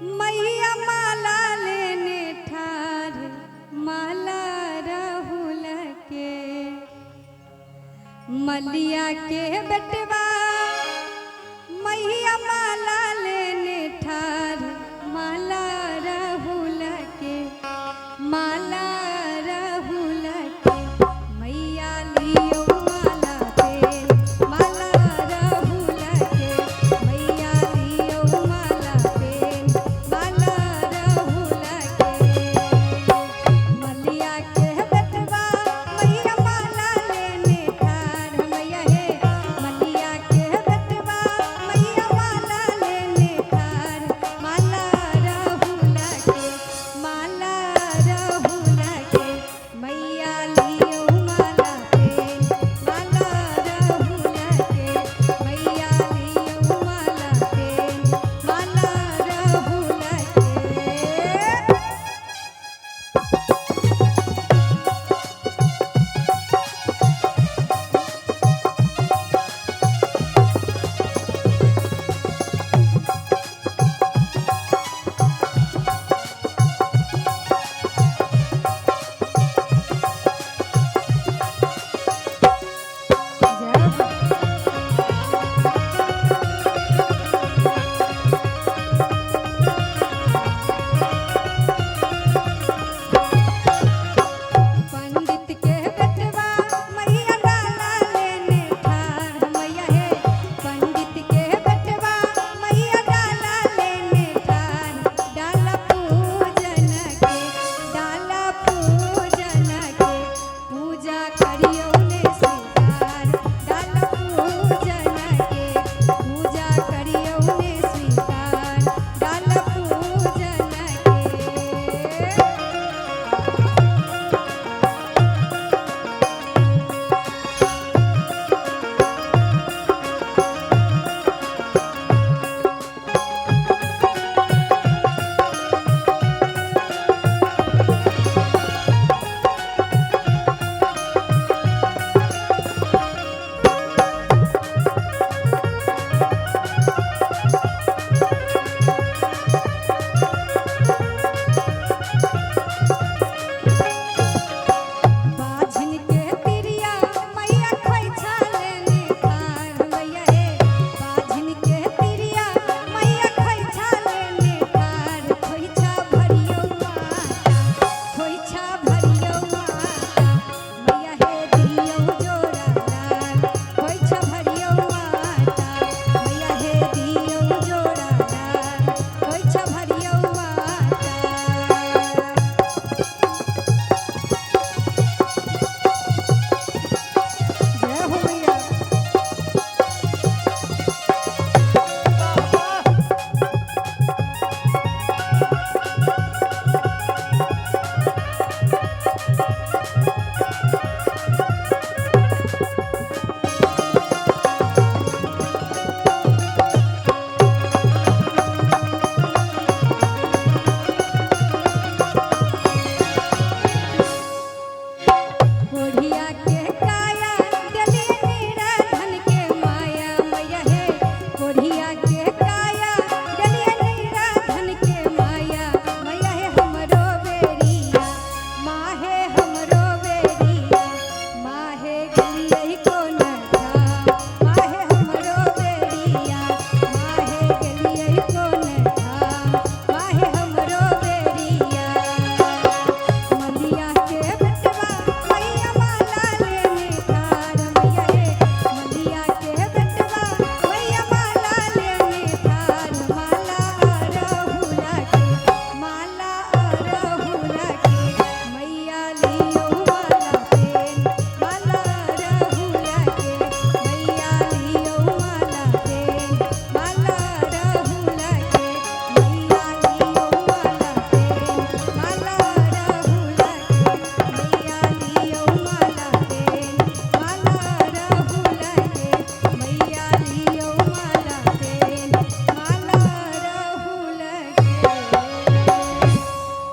मैया माला लेने ठार माला राहुल के मलिया के बेटवा मैया माला लेने ठार माला राहुल के माला राहुल के मैया लियो माला तेल माला राहुल के मैया लियो माला तेल माला राहुल के मलिया के बेटवा मैया माला लेने ठार मैया हे मलिया के बेटवा मैया माला लेने ठार माला राहुल के माला राहुल के मैया लियो माला तेल माला राहुल के मैया लियो माला तेल माला राहुल पंडित के बेटवा मैया डाला लेने ठार मैया हे पंडित के बेटवा मैया डाला लेने ठार डाला पूजन के पूजा करियो ने स्वीकार डाला पूजन के पूजा करियो ने स्वीकार डाला पूजन के बाझिन के तिरिया मैया खोइछा लेने ठार मैया हे बाझिन के तिरिया मैया खोइछा लेने ठार खोइछा भरियो माता मैया हे दियो जोड़ा लाल खोइछा भरियो माता मैया हे दियो जोड़ा लाल खोइछा भरियो माता जय हो मैया कोढ़िया के काया दिली निराधन के माया मैया हे कोढ़िया के